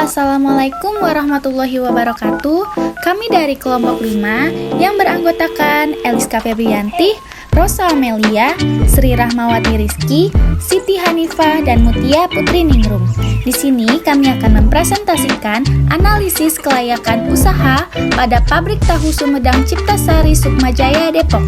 Assalamualaikum warahmatullahi wabarakatuh. Kami dari kelompok 5 yang beranggotakan Eliska Febrianti, Rosa Amelia, Sri Rahmawati Rizky, Siti Hanifah, dan Mutia Putri Ningrum. Di sini kami akan mempresentasikan analisis kelayakan usaha pada Pabrik Tahu Sumedang Ciptasari Sukmajaya Depok.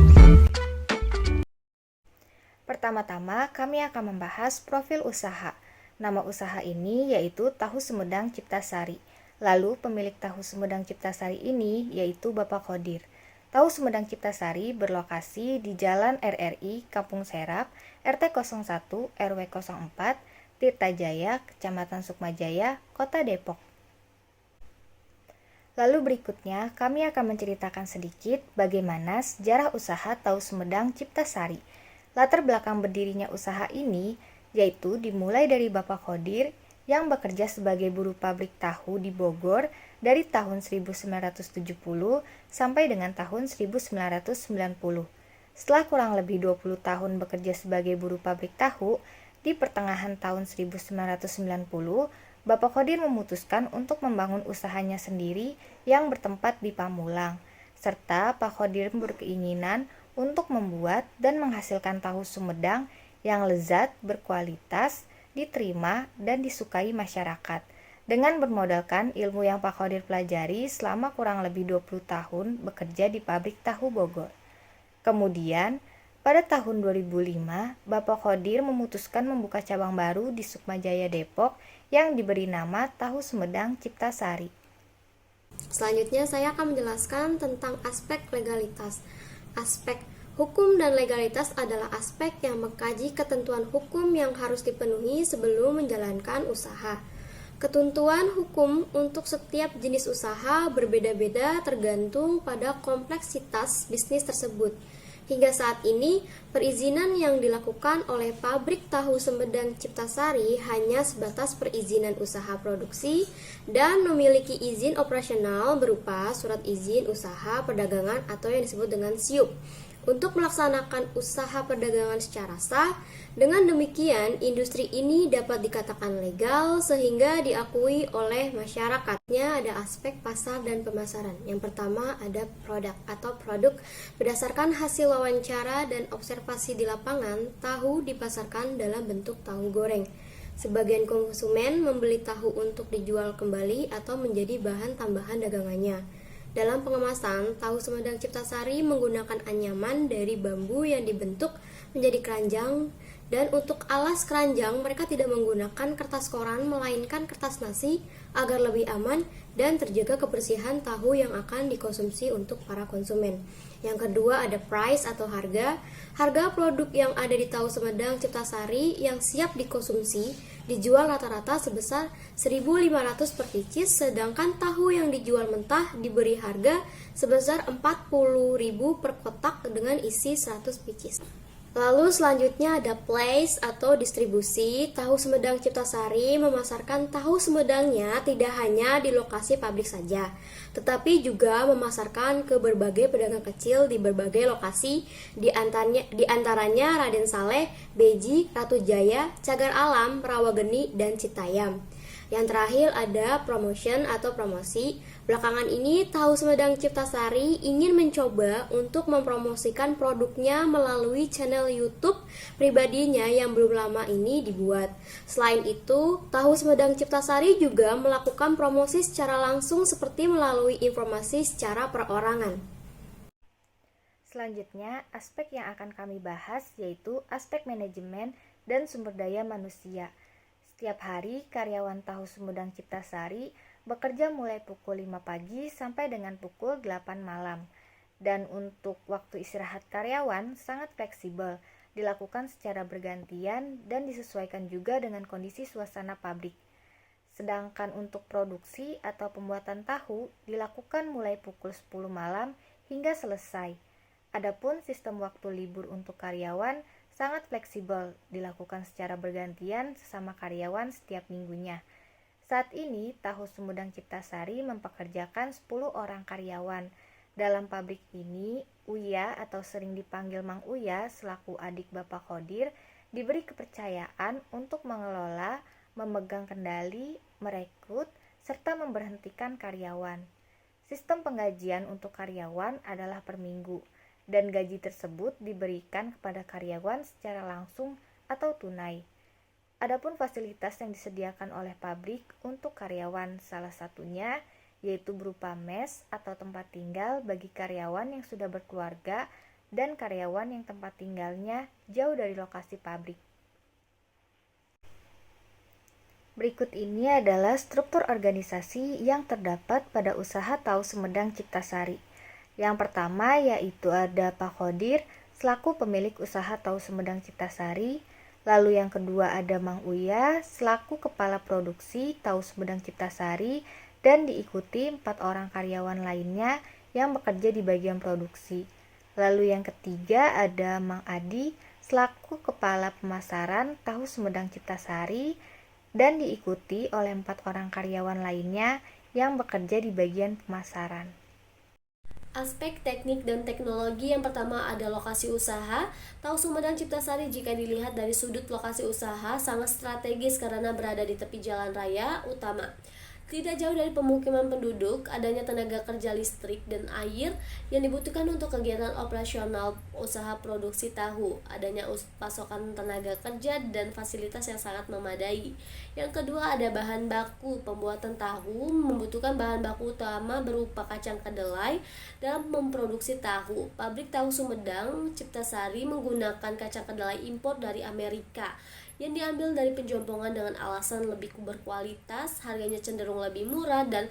Pertama-tama kami akan membahas profil usaha. Nama usaha ini yaitu Tahu Sumedang Ciptasari. Lalu pemilik Tahu Sumedang Ciptasari ini yaitu Bapak Khodir. Tahu Sumedang Ciptasari berlokasi di Jalan RRI, Kampung Serap, RT 01, RW 04, Tirtajaya, Kecamatan Sukmajaya, Kota Depok. Lalu berikutnya kami akan menceritakan sedikit bagaimana sejarah usaha Tahu Sumedang Ciptasari. Latar belakang berdirinya usaha ini yaitu dimulai dari Bapak Khodir yang bekerja sebagai buruh pabrik tahu di Bogor dari tahun 1970 sampai dengan tahun 1990. Setelah kurang lebih 20 tahun bekerja sebagai buruh pabrik tahu, di pertengahan tahun 1990, Bapak Khodir memutuskan untuk membangun usahanya sendiri yang bertempat di Pamulang, serta Pak Khodir berkeinginan untuk membuat dan menghasilkan tahu Sumedang yang lezat, berkualitas, diterima, dan disukai masyarakat. Dengan bermodalkan ilmu yang Pak Khodir pelajari selama kurang lebih 20 tahun bekerja di pabrik tahu Bogor. Kemudian, pada tahun 2005, Bapak Khodir memutuskan membuka cabang baru di Sukmajaya Depok yang diberi nama Tahu Sumedang Ciptasari. Selanjutnya saya akan menjelaskan tentang aspek legalitas. Aspek hukum dan legalitas adalah aspek yang mengkaji ketentuan hukum yang harus dipenuhi sebelum menjalankan usaha. Ketentuan hukum untuk setiap jenis usaha berbeda-beda tergantung pada kompleksitas bisnis tersebut. Hingga saat ini, perizinan yang dilakukan oleh Pabrik Tahu Sumedang Ciptasari hanya sebatas perizinan usaha produksi dan memiliki izin operasional berupa surat izin usaha perdagangan atau yang disebut dengan SIUP. Untuk melaksanakan usaha perdagangan secara sah, dengan demikian industri ini dapat dikatakan legal sehingga diakui oleh masyarakatnya. Ada aspek pasar dan pemasaran. Yang pertama ada produk atau produk. Berdasarkan hasil wawancara dan observasi di lapangan, tahu dipasarkan dalam bentuk tahu goreng. Sebagian konsumen membeli tahu untuk dijual kembali atau menjadi bahan tambahan dagangannya. Dalam pengemasan, tahu Sumedang Ciptasari menggunakan anyaman dari bambu yang dibentuk menjadi keranjang, dan untuk alas keranjang mereka tidak menggunakan kertas koran melainkan kertas nasi agar lebih aman dan terjaga kebersihan tahu yang akan dikonsumsi untuk para konsumen. Yang kedua ada price atau harga. Harga produk yang ada di Tahu Sumedang Ciptasari yang siap dikonsumsi dijual rata-rata sebesar 1.500 per pieces, sedangkan tahu yang dijual mentah diberi harga sebesar 40.000 per kotak dengan isi 100 pieces. Lalu selanjutnya ada place atau distribusi. Tahu Sumedang Ciptasari memasarkan tahu Sumedangnya tidak hanya di lokasi pabrik saja, tetapi juga memasarkan ke berbagai pedagang kecil di berbagai lokasi, di antaranya Raden Saleh, Beji, Ratu Jaya, Cagar Alam, Rawageni, dan Citayam. Yang terakhir ada promotion atau promosi. Belakangan ini Tahu Sumedang Ciptasari ingin mencoba untuk mempromosikan produknya melalui channel YouTube pribadinya yang belum lama ini dibuat. Selain itu, Tahu Sumedang Ciptasari juga melakukan promosi secara langsung seperti melalui informasi secara perorangan. Selanjutnya, aspek yang akan kami bahas yaitu aspek manajemen dan sumber daya manusia. Setiap hari, karyawan Tahu Sumedang Ciptasari bekerja mulai pukul 5 pagi sampai dengan pukul 8 malam. Dan untuk waktu istirahat karyawan sangat fleksibel, dilakukan secara bergantian dan disesuaikan juga dengan kondisi suasana pabrik. Sedangkan untuk produksi atau pembuatan tahu dilakukan mulai pukul 10 malam hingga selesai. Adapun sistem waktu libur untuk karyawan sangat fleksibel, dilakukan secara bergantian sesama karyawan setiap minggunya. Saat ini, Tahu Sumedang Ciptasari mempekerjakan 10 orang karyawan. Dalam pabrik ini, Uya atau sering dipanggil Mang Uya selaku adik Bapak Khodir diberi kepercayaan untuk mengelola, memegang kendali, merekrut, serta memberhentikan karyawan. Sistem penggajian untuk karyawan adalah per minggu, dan gaji tersebut diberikan kepada karyawan secara langsung atau tunai. Adapun fasilitas yang disediakan oleh pabrik untuk karyawan salah satunya yaitu berupa mes atau tempat tinggal bagi karyawan yang sudah berkeluarga dan karyawan yang tempat tinggalnya jauh dari lokasi pabrik. Berikut ini adalah struktur organisasi yang terdapat pada usaha Tahu Sumedang Ciptasari. Yang pertama yaitu ada Pak Khodir selaku pemilik usaha Tahu Sumedang Ciptasari. Lalu yang kedua ada Mang Uya selaku kepala produksi Tahu Sumedang Ciptasari dan diikuti 4 orang karyawan lainnya yang bekerja di bagian produksi. Lalu yang ketiga ada Mang Adi selaku kepala pemasaran Tahu Sumedang Ciptasari dan diikuti oleh 4 orang karyawan lainnya yang bekerja di bagian pemasaran. Aspek teknik dan teknologi yang pertama ada lokasi usaha. Tahu Sumedang Ciptasari jika dilihat dari sudut lokasi usaha sangat strategis karena berada di tepi jalan raya utama. Tidak jauh dari pemukiman penduduk, adanya tenaga kerja listrik dan air yang dibutuhkan untuk kegiatan operasional usaha produksi tahu, adanya pasokan tenaga kerja dan fasilitas yang sangat memadai. Yang kedua ada bahan baku. Pembuatan tahu membutuhkan bahan baku utama berupa kacang kedelai dalam memproduksi tahu. Pabrik Tahu Sumedang Ciptasari menggunakan kacang kedelai impor dari Amerika yang diambil dari penjompongan dengan alasan lebih berkualitas, harganya cenderung lebih murah, dan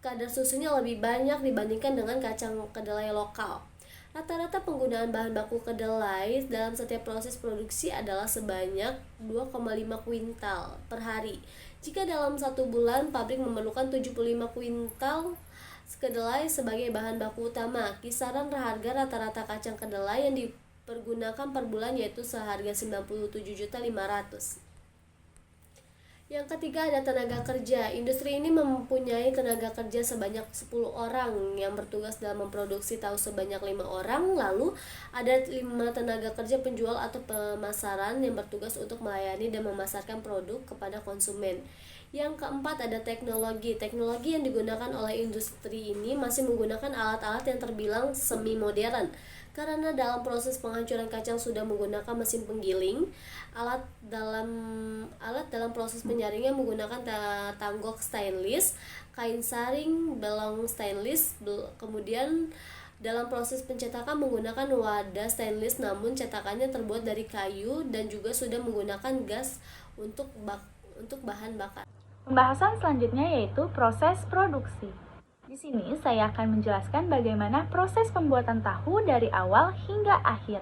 kadar susunya lebih banyak dibandingkan dengan kacang kedelai lokal. Rata-rata penggunaan bahan baku kedelai dalam setiap proses produksi adalah sebanyak 2,5 kuintal per hari. Jika dalam 1 bulan pabrik memerlukan 75 kuintal kedelai sebagai bahan baku utama, kisaran harga rata-rata kacang kedelai yang dipergunakan per bulan yaitu seharga 97.500.000. Yang ketiga ada tenaga kerja. Industri ini mempunyai tenaga kerja sebanyak 10 orang yang bertugas dalam memproduksi tahu sebanyak 5 orang. Lalu ada 5 tenaga kerja penjual atau pemasaran yang bertugas untuk melayani dan memasarkan produk kepada konsumen. Yang keempat ada teknologi. Teknologi yang digunakan oleh industri ini masih menggunakan alat-alat yang terbilang semi modern. Karena dalam proses penghancuran kacang sudah menggunakan mesin penggiling, alat dalam proses penyaringan menggunakan tanggok stainless, kain saring, belong stainless, kemudian dalam proses pencetakan menggunakan wadah stainless namun cetakannya terbuat dari kayu dan juga sudah menggunakan gas untuk bahan bakar. Pembahasan selanjutnya yaitu proses produksi. Di sini saya akan menjelaskan bagaimana proses pembuatan tahu dari awal hingga akhir.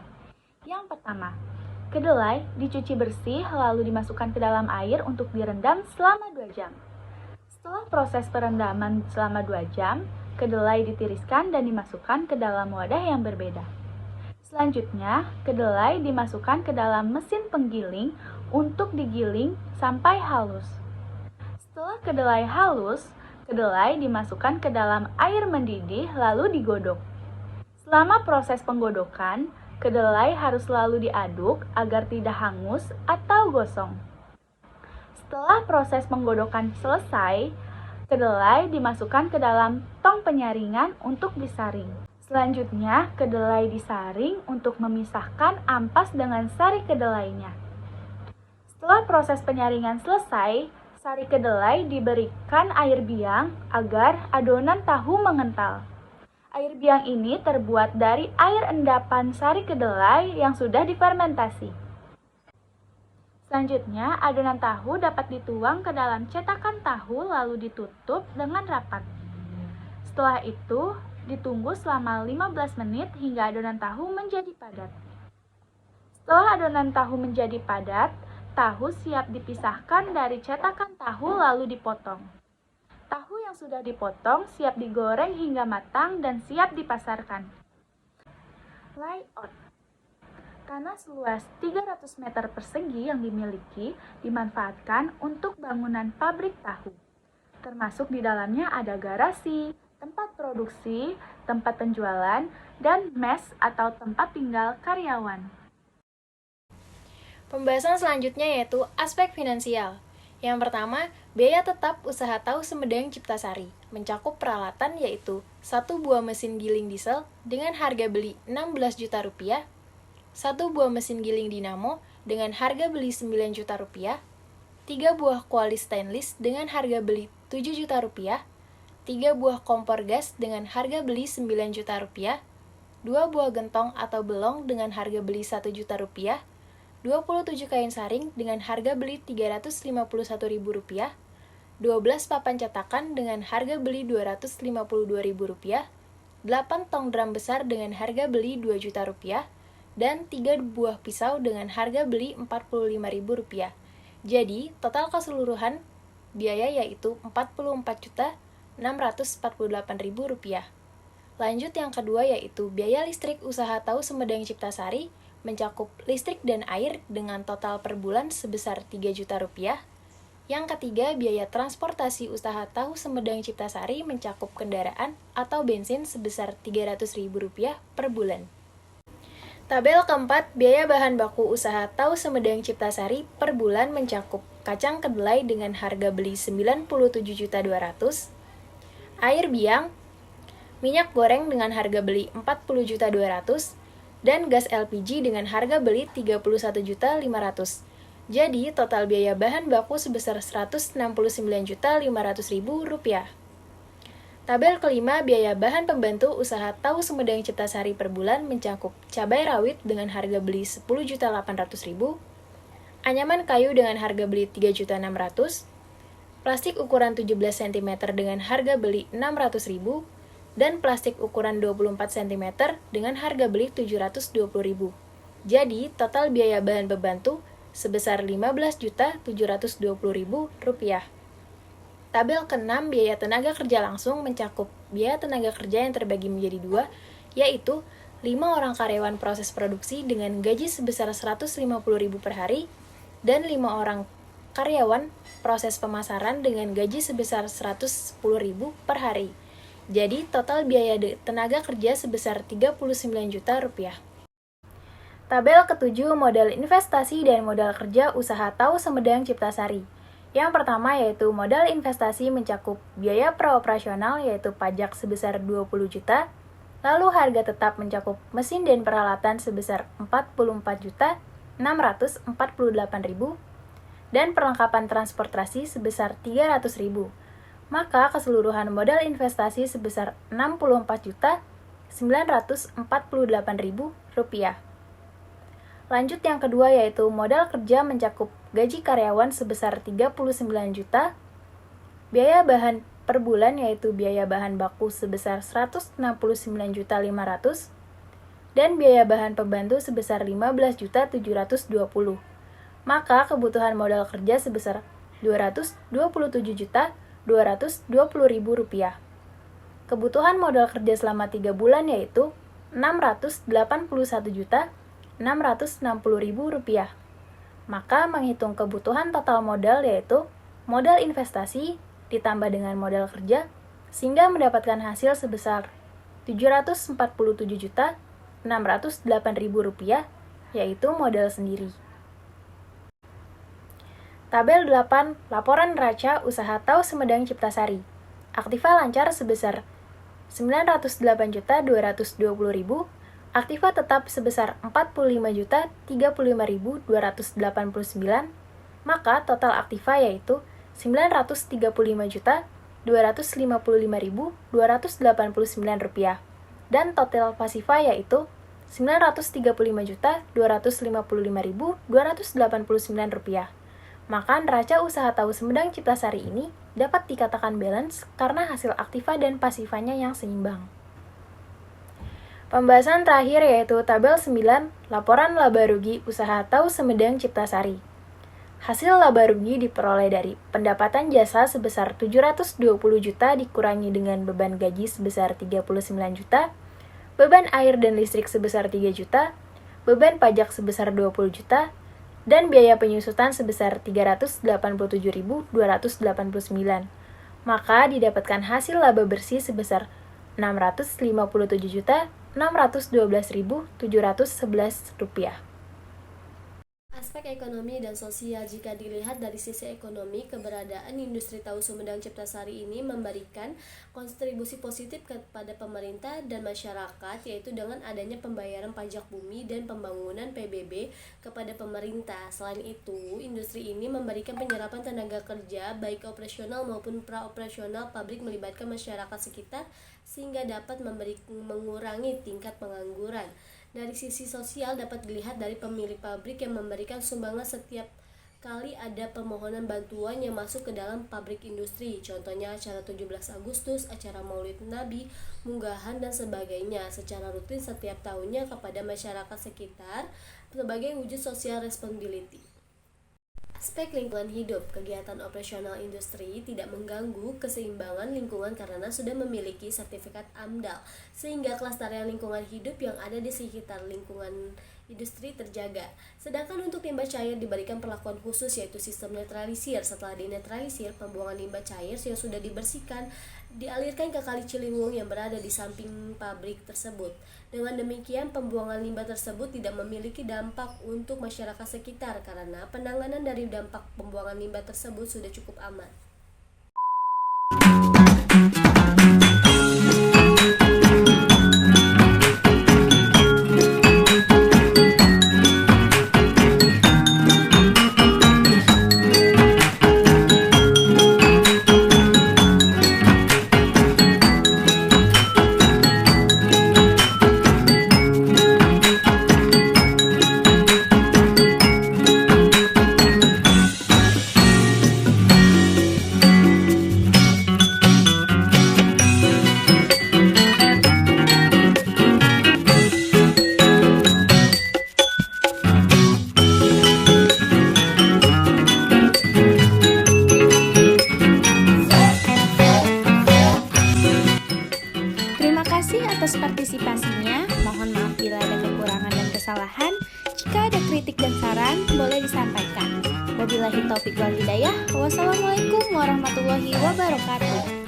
Yang pertama, kedelai dicuci bersih lalu dimasukkan ke dalam air untuk direndam selama 2 jam. Setelah proses perendaman selama 2 jam, kedelai ditiriskan dan dimasukkan ke dalam wadah yang berbeda. Selanjutnya, kedelai dimasukkan ke dalam mesin penggiling untuk digiling sampai halus. Setelah kedelai halus, kedelai dimasukkan ke dalam air mendidih lalu digodok. Selama proses penggodokan, kedelai harus selalu diaduk agar tidak hangus atau gosong. Setelah proses penggodokan selesai, kedelai dimasukkan ke dalam tong penyaringan untuk disaring. Selanjutnya, kedelai disaring untuk memisahkan ampas dengan sari kedelainya. Setelah proses penyaringan selesai, sari kedelai diberikan air biang agar adonan tahu mengental. Air biang ini terbuat dari air endapan sari kedelai yang sudah difermentasi. Selanjutnya, adonan tahu dapat dituang ke dalam cetakan tahu lalu ditutup dengan rapat. Setelah itu, ditunggu selama 15 menit hingga adonan tahu menjadi padat. Setelah adonan tahu menjadi padat, tahu siap dipisahkan dari cetakan tahu lalu dipotong. Tahu yang sudah dipotong siap digoreng hingga matang dan siap dipasarkan. Layout. Tanah seluas 300 meter persegi yang dimiliki dimanfaatkan untuk bangunan pabrik tahu. Termasuk di dalamnya ada garasi, tempat produksi, tempat penjualan, dan mes atau tempat tinggal karyawan. Pembahasan selanjutnya yaitu aspek finansial. Yang pertama, biaya tetap usaha tahu Sumedang Ciptasari mencakup peralatan yaitu 1 buah mesin giling diesel dengan harga beli 16 juta rupiah, 1 buah mesin giling dinamo dengan harga beli 9 juta rupiah, 3 buah kuali stainless dengan harga beli 7 juta rupiah, 3 buah kompor gas dengan harga beli 9 juta rupiah, 2 buah gentong atau belong dengan harga beli 1 juta rupiah, 27 kain saring dengan harga beli Rp351.000, 12 papan cetakan dengan harga beli Rp252.000, 8 tong drum besar dengan harga beli Rp2 juta, dan 3 buah pisau dengan harga beli Rp45.000. Jadi, total keseluruhan biaya yaitu Rp44.648.000. Lanjut yang kedua yaitu biaya listrik usaha tahu Sumedang Ciptasari mencakup listrik dan air dengan total per bulan sebesar Rp3 juta. Yang ketiga, biaya transportasi usaha tahu Sumedang Ciptasari mencakup kendaraan atau bensin sebesar Rp300.000 per bulan. Tabel keempat, biaya bahan baku usaha tahu Sumedang Ciptasari per bulan mencakup kacang kedelai dengan harga beli Rp97.200.000, air biang, minyak goreng dengan harga beli Rp40.200.000, dan gas LPG dengan harga beli Rp31.500.000. Jadi, total biaya bahan baku sebesar Rp169.500.000. Tabel kelima, biaya bahan pembantu usaha tahu Sumedang Ciptasari per bulan mencakup cabai rawit dengan harga beli Rp10.800.000, anyaman kayu dengan harga beli Rp3.600.000, plastik ukuran 17 cm dengan harga beli Rp600.000, dan plastik ukuran 24 cm dengan harga beli Rp720.000. Jadi, total biaya bahan pembantu sebesar Rp15.720.000. Tabel ke-6, biaya tenaga kerja langsung mencakup biaya tenaga kerja yang terbagi menjadi 2, yaitu 5 orang karyawan proses produksi dengan gaji sebesar Rp150.000 per hari, dan 5 orang karyawan proses pemasaran dengan gaji sebesar Rp110.000 per hari. Jadi, total biaya tenaga kerja sebesar Rp39 juta. Tabel ke-7, modal investasi dan modal kerja usaha tahu Sumedang Ciptasari. Yang pertama yaitu modal investasi mencakup biaya praoperasional yaitu pajak sebesar Rp20 juta, lalu harga tetap mencakup mesin dan peralatan sebesar Rp44.648.000, dan perlengkapan transportasi sebesar Rp300.000. Maka keseluruhan modal investasi sebesar Rp64.948.000. Lanjut yang kedua yaitu modal kerja mencakup gaji karyawan sebesar Rp39 juta, biaya bahan per bulan yaitu biaya bahan baku sebesar Rp169.500.000, dan biaya bahan pembantu sebesar Rp15.720.000. Maka kebutuhan modal kerja sebesar Rp227.220.000. Kebutuhan modal kerja selama 3 bulan yaitu Rp681.660.000. Maka menghitung kebutuhan total modal yaitu modal investasi ditambah dengan modal kerja sehingga mendapatkan hasil sebesar Rp747.608.000 yaitu modal sendiri. Tabel 8, laporan neraca usaha tahu Sumedang Ciptasari. Aktiva lancar sebesar Rp908.220.000, aktiva tetap sebesar Rp45.035.289, maka total aktiva yaitu Rp935.255.289, dan total pasiva yaitu Rp935.255.289. Maka neraca usaha tahu Sumedang Ciptasari ini dapat dikatakan balance karena hasil aktiva dan pasivanya yang seimbang. Pembahasan terakhir yaitu tabel 9, laporan laba rugi usaha tahu Sumedang Ciptasari. Hasil laba rugi diperoleh dari pendapatan jasa sebesar 720 juta dikurangi dengan beban gaji sebesar 39 juta, beban air dan listrik sebesar 3 juta, beban pajak sebesar 20 juta, dan biaya penyusutan sebesar 387.289. Maka didapatkan hasil laba bersih sebesar 657.612.711 rupiah. Aspek ekonomi dan sosial. Jika dilihat dari sisi ekonomi, keberadaan industri tahu Sumedang Ciptasari ini memberikan kontribusi positif kepada pemerintah dan masyarakat, yaitu dengan adanya pembayaran pajak bumi dan pembangunan PBB kepada pemerintah. Selain itu, industri ini memberikan penyerapan tenaga kerja baik operasional maupun praoperasional pabrik melibatkan masyarakat sekitar sehingga dapat mengurangi tingkat pengangguran. Dari sisi sosial dapat dilihat dari pemilik pabrik yang memberikan sumbangan setiap kali ada permohonan bantuan yang masuk ke dalam pabrik industri. Contohnya acara 17 Agustus, acara Maulid Nabi, munggahan dan sebagainya secara rutin setiap tahunnya kepada masyarakat sekitar sebagai wujud social responsibility. Aspek lingkungan hidup. Kegiatan operasional industri tidak mengganggu keseimbangan lingkungan karena sudah memiliki sertifikat AMDAL, sehingga kelestarian lingkungan hidup yang ada di sekitar lingkungan industri terjaga. Sedangkan untuk limbah cair diberikan perlakuan khusus, yaitu sistem netralisir. Setelah dinetralisir, pembuangan limbah cair yang sudah dibersihkan dialirkan ke Kali Ciliwung yang berada di samping pabrik tersebut. Dengan demikian, pembuangan limbah tersebut tidak memiliki dampak untuk masyarakat sekitar karena penanganan dari dampak pembuangan limbah tersebut sudah cukup aman. Terima kasih atas partisipasinya. Mohon maaf bila ada kekurangan dan kesalahan. Jika ada kritik dan saran, boleh disampaikan. Wabillahi taufiq wal hidayah. Wassalamualaikum warahmatullahi wabarakatuh.